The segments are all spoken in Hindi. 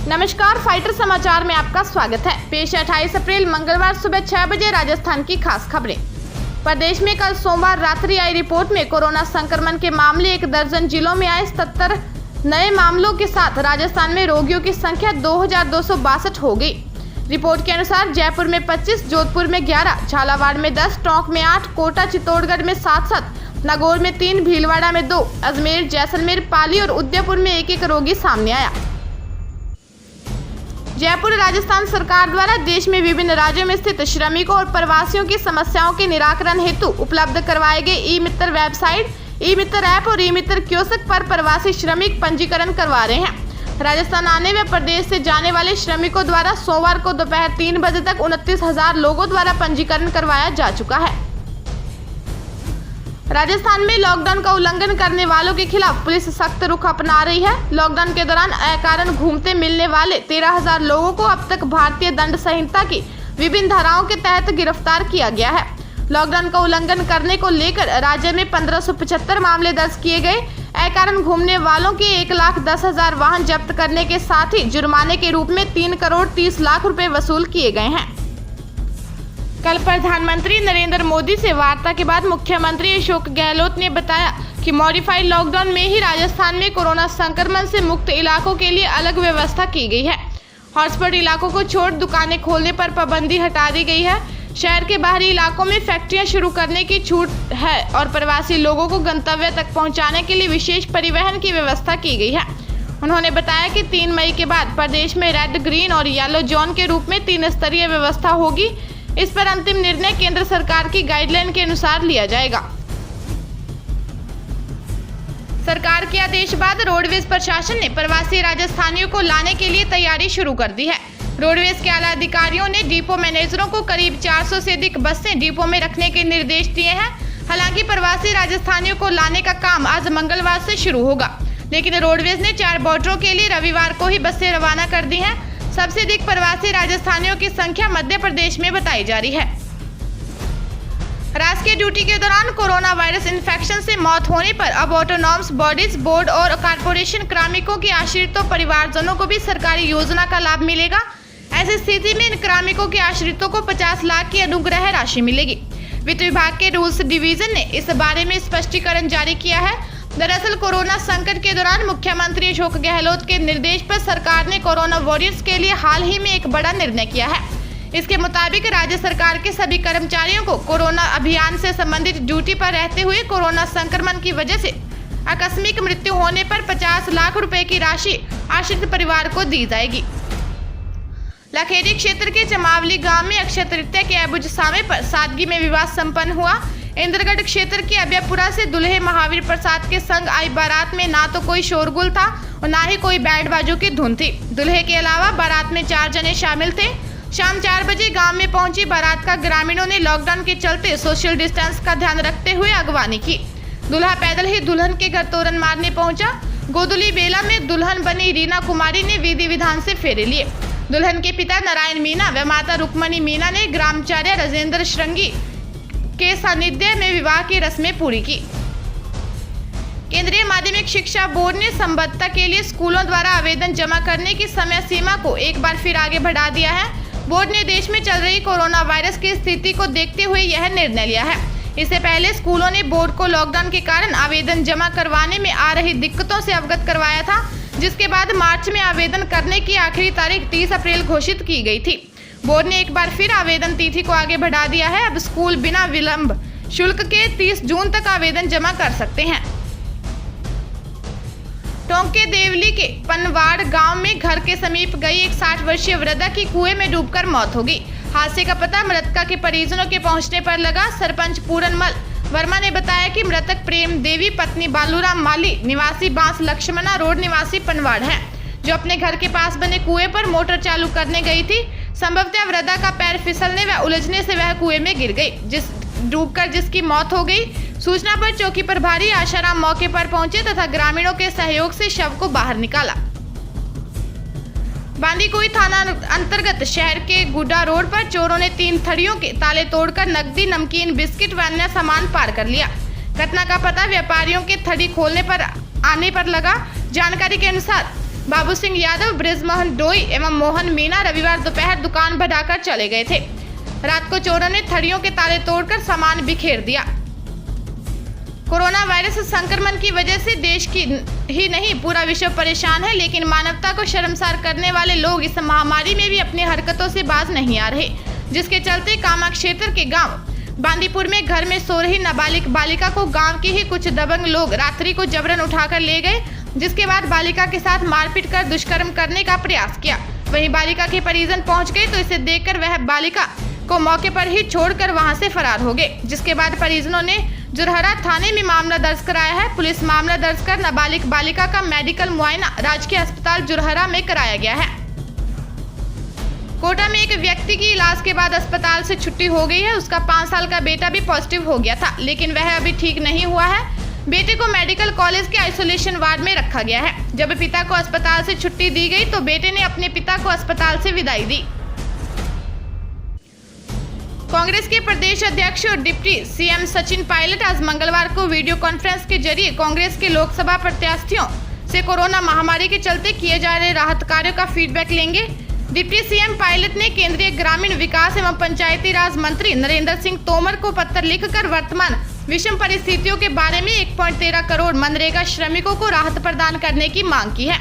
नमस्कार, फाइटर समाचार में आपका स्वागत है। पेश 28 अप्रैल मंगलवार सुबह 6 बजे राजस्थान की खास खबरें। प्रदेश में कल सोमवार रात्रि आई रिपोर्ट में कोरोना संक्रमण के मामले 1 दर्जन जिलों में आए। 77 नए मामलों के साथ राजस्थान में रोगियों की संख्या 2262 हो गई। रिपोर्ट के अनुसार जयपुर में 25, जोधपुर में 11, झालावाड़ में 10, टोंक में 8, कोटा चित्तौड़गढ़ में 7, नागौर में 3, भीलवाड़ा में 2, अजमेर, जैसलमेर, पाली और उदयपुर में 1 रोगी सामने आया। जयपुर राजस्थान सरकार द्वारा देश में विभिन्न राज्यों में स्थित श्रमिकों और प्रवासियों की समस्याओं के निराकरण हेतु उपलब्ध करवाए गए ई मित्र वेबसाइट, ई मित्र ऐप और ई मित्र कियोस्क पर प्रवासी श्रमिक पंजीकरण करवा रहे हैं। राजस्थान आने व प्रदेश से जाने वाले श्रमिकों द्वारा सोमवार को दोपहर 3 बजे तक 29,000 लोगों द्वारा पंजीकरण करवाया जा चुका है। राजस्थान में लॉकडाउन का उल्लंघन करने वालों के खिलाफ पुलिस सख्त रुख अपना रही है। लॉकडाउन के दौरान अकारण घूमते मिलने वाले 13,000 लोगों को अब तक भारतीय दंड संहिता की विभिन्न धाराओं के तहत गिरफ्तार किया गया है। लॉकडाउन का उल्लंघन करने को लेकर राज्य में 1575 मामले दर्ज किए गए। अकारण घूमने वालों के 1,10,000 वाहन जब्त करने के साथ ही जुर्माने के रूप में 3 करोड़ 30 लाख रुपए वसूल किए गए हैं। कल प्रधानमंत्री नरेंद्र मोदी से वार्ता के बाद मुख्यमंत्री अशोक गहलोत ने बताया कि मॉडिफाइड लॉकडाउन में ही राजस्थान में कोरोना संक्रमण से मुक्त इलाकों के लिए अलग व्यवस्था की गई है। हॉटस्पॉट इलाकों को छोड़ दुकानें खोलने पर पाबंदी हटा दी गई है। शहर के बाहरी इलाकों में फैक्ट्रियां शुरू करने की छूट है और प्रवासी लोगों को गंतव्य तक पहुंचाने के लिए विशेष परिवहन की व्यवस्था की गई है। उन्होंने बताया कि 3 मई के बाद प्रदेश में रेड, ग्रीन और येलो जोन के रूप में 3 स्तरीय व्यवस्था होगी। इस पर अंतिम निर्णय केंद्र सरकार की गाइडलाइन के अनुसार लिया जाएगा। सरकार के आदेश बाद रोडवेज प्रशासन ने प्रवासी राजस्थानियों को लाने के लिए तैयारी शुरू कर दी है। रोडवेज के आला अधिकारियों ने डिपो मैनेजरों को करीब 400 से अधिक बसें डिपो में रखने के निर्देश दिए हैं। हालांकि प्रवासी राजस्थानियों को लाने का काम आज मंगलवार से शुरू होगा, लेकिन रोडवेज ने 4 बॉर्डरों के लिए रविवार को ही बसें रवाना कर दी हैं। सबसे अधिक प्रवासी राजस्थानियों की संख्या मध्य प्रदेश में बताई जा रही है। राजकीय ड्यूटी के दौरान कोरोना वायरस इन्फेक्शन से मौत होने पर अब ऑटोनॉमस बॉडीज, बोर्ड और कॉर्पोरेशन कार्मिकों के आश्रितों परिवारजनों को भी सरकारी योजना का लाभ मिलेगा। ऐसी स्थिति में इन कार्मिकों के आश्रितों को 50 लाख की अनुग्रह राशि मिलेगी। वित्त विभाग के रूल्स डिवीजन ने इस बारे में स्पष्टीकरण जारी किया है। दरअसल कोरोना संकट के दौरान मुख्यमंत्री अशोक गहलोत के निर्देश पर सरकार ने कोरोना वॉरियर्स के लिए हाल ही में एक बड़ा निर्णय किया है। इसके मुताबिक राज्य सरकार के सभी कर्मचारियों को कोरोना अभियान से संबंधित ड्यूटी पर रहते हुए कोरोना संक्रमण की वजह से आकस्मिक मृत्यु होने पर 50 लाख रुपए की राशि आश्रित परिवार को दी जाएगी। लखेरी क्षेत्र के चमावली गांव में अक्षय तृतीया के अबुझ सामे पर सादगी में विवाह संपन्न हुआ। इंद्रगढ़ क्षेत्र के अभयपुरा से दुल्हे महावीर प्रसाद के संग आई बारात में ना तो कोई शोरगुल था और ना ही कोई बैंड बाजों की धुन थी। दुल्हे के अलावा बारात में 4 जने शामिल थे। शाम 4 बजे गांव में पहुंची बारात का ग्रामीणों ने लॉकडाउन के चलते सोशल डिस्टेंस का ध्यान रखते हुए अगवानी की। दूल्हा पैदल ही दुल्हन के घर तोरण मारने पहुंचा। गोदुली बेला में दुल्हन बनी रीना कुमारी ने विधि विधान से फेरे लिए। दुल्हन के पिता नारायण मीना व माता रुक्मणी मीना ने ग्रामचार्य राजेंद्र श्रृंगी के सानिध्य में विवाह की रस्में पूरी की। केंद्रीय माध्यमिक शिक्षा बोर्ड ने संबद्धता के लिए स्कूलों द्वारा आवेदन जमा करने की समय सीमा को एक बार फिर आगे बढ़ा दिया है। बोर्ड ने देश में चल रही कोरोना वायरस की स्थिति को देखते हुए यह निर्णय लिया है। इससे पहले स्कूलों ने बोर्ड को लॉकडाउन के कारण आवेदन जमा करवाने में आ रही दिक्कतों से अवगत करवाया था, जिसके बाद मार्च में आवेदन करने की आखिरी तारीख 30 अप्रैल घोषित की गई थी। बोर्ड ने एक बार फिर आवेदन तिथि को आगे बढ़ा दिया है। अब स्कूल बिना विलंब शुल्क के 30 जून तक आवेदन जमा कर सकते हैं। टोंक के देवली के पनवाड़ गांव में घर के समीप गई एक 60 वर्षीय वृद्धा की कुएं में डूबकर मौत हो गई। हादसे का पता मृतका के परिजनों के पहुंचने पर लगा। सरपंच पूरनमल वर्मा ने बताया कि मृतक प्रेम देवी पत्नी बालूराम माली निवासी बांस लक्ष्मणा रोड निवासी पनवाड़ है, जो अपने घर के पास बने कुएं पर मोटर चालू करने गई थी। संभवतः वृद्धा का पैर फिसलने व उलझने से वह कुएं में गिर गई, डूबकर जिसकी मौत हो गई। सूचना पर चौकी प्रभारी आशाराम मौके पर पहुंचे तथा ग्रामीणों के सहयोग से शव को बाहर निकाला। बांदीकुई थाना अंतर्गत शहर के गुड्डा रोड पर चोरों ने 3 थड़ियों के ताले तोड़कर नकदी, नमकीन, बिस्किट व अन्य सामान पार कर लिया। घटना का पता व्यापारियों के थड़ी खोलने पर आने पर लगा। जानकारी के अनुसार बाबू सिंह यादव, बृजमोहन डोई एवं मोहन मीना रविवार दोपहर दुकान भगाकर चले गए थे। रात को चोरों ने थड़ियों के ताले तोड़कर सामान बिखेर दिया। कोरोना वायरस संक्रमण की वजह से देश की ही नहीं पूरा विश्व परेशान है, लेकिन मानवता को शर्मसार करने वाले लोग इस महामारी में भी अपनी हरकतों से बाज नहीं आ रहे, जिसके चलते कामा क्षेत्र के गांव बांदीपुर में घर में सो रही नाबालिग बालिका को गांव के ही कुछ दबंग लोग रात्रि को जबरन उठाकर ले गए, जिसके बाद बालिका के साथ मारपीट कर दुष्कर्म करने का प्रयास किया। वहीं बालिका के परिजन पहुंच गए तो इसे देखकर वह बालिका को मौके पर ही छोड़कर वहां से फरार हो गए, जिसके बाद परिजनों ने जुरहरा थाने में मामला दर्ज कराया है। पुलिस मामला दर्ज कर नाबालिग बालिका का मेडिकल मुआयना राजकीय अस्पताल जुरहरा में कराया गया है। कोटा में एक व्यक्ति की इलाज के बाद अस्पताल से छुट्टी हो गई है। उसका 5 साल का बेटा भी पॉजिटिव हो गया था, लेकिन वह अभी ठीक नहीं हुआ है। बेटे को मेडिकल कॉलेज के आइसोलेशन वार्ड में रखा गया है। जब पिता को अस्पताल से छुट्टी दी गई तो बेटे ने अपने पिता को अस्पताल से विदाई दी। कांग्रेस के प्रदेश अध्यक्ष और डिप्टी सीएम सचिन पायलट आज मंगलवार को वीडियो कॉन्फ्रेंस के जरिए कांग्रेस के लोकसभा प्रत्याशियों से कोरोना महामारी के चलते किए जा रहे राहत कार्यों का फीडबैक लेंगे। डिप्टी सीएम पायलट ने केंद्रीय ग्रामीण विकास एवं पंचायती राज मंत्री नरेंद्र सिंह तोमर को पत्र लिखकर वर्तमान विषम परिस्थितियों के बारे में 1.13 करोड़ मनरेगा श्रमिकों को राहत प्रदान करने की मांग की है।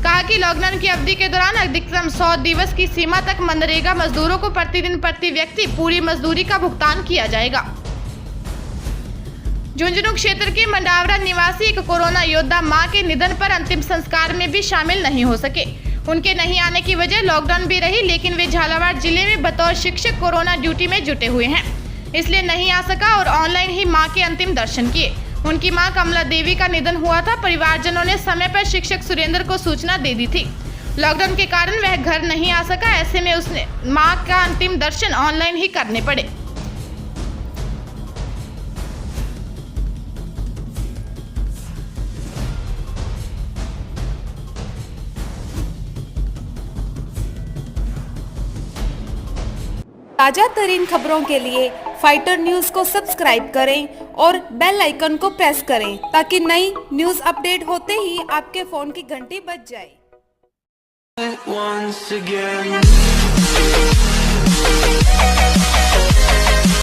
कहा कि लॉकडाउन की अवधि के दौरान अधिकतम 100 दिवस की सीमा तक मनरेगा मजदूरों को प्रतिदिन प्रति व्यक्ति पूरी मजदूरी का भुगतान किया जाएगा। झुंझुनू क्षेत्र के मंडावरा निवासी एक कोरोना योद्धा मां के निधन पर अंतिम संस्कार में भी शामिल नहीं हो सके। उनके नहीं आने की वजह लॉकडाउन भी रही, लेकिन वे झालावाड़ जिले में बतौर शिक्षक कोरोना ड्यूटी में जुटे हुए हैं, इसलिए नहीं आ सका और ऑनलाइन ही मां के अंतिम दर्शन किए। उनकी मां कमला देवी का निधन हुआ था। परिवारजनों ने समय पर शिक्षक सुरेंद्र को सूचना दे दी थी। लॉकडाउन के कारण वह घर नहीं आ सका, ऐसे में उसने मां का अंतिम दर्शन ऑनलाइन ही करने पड़े। ताजा तरीन खबरों के लिए फाइटर न्यूज को सब्सक्राइब करें और बेल आइकन को प्रेस करें ताकि नई न्यूज अपडेट होते ही आपके फोन की घंटी बज जाए।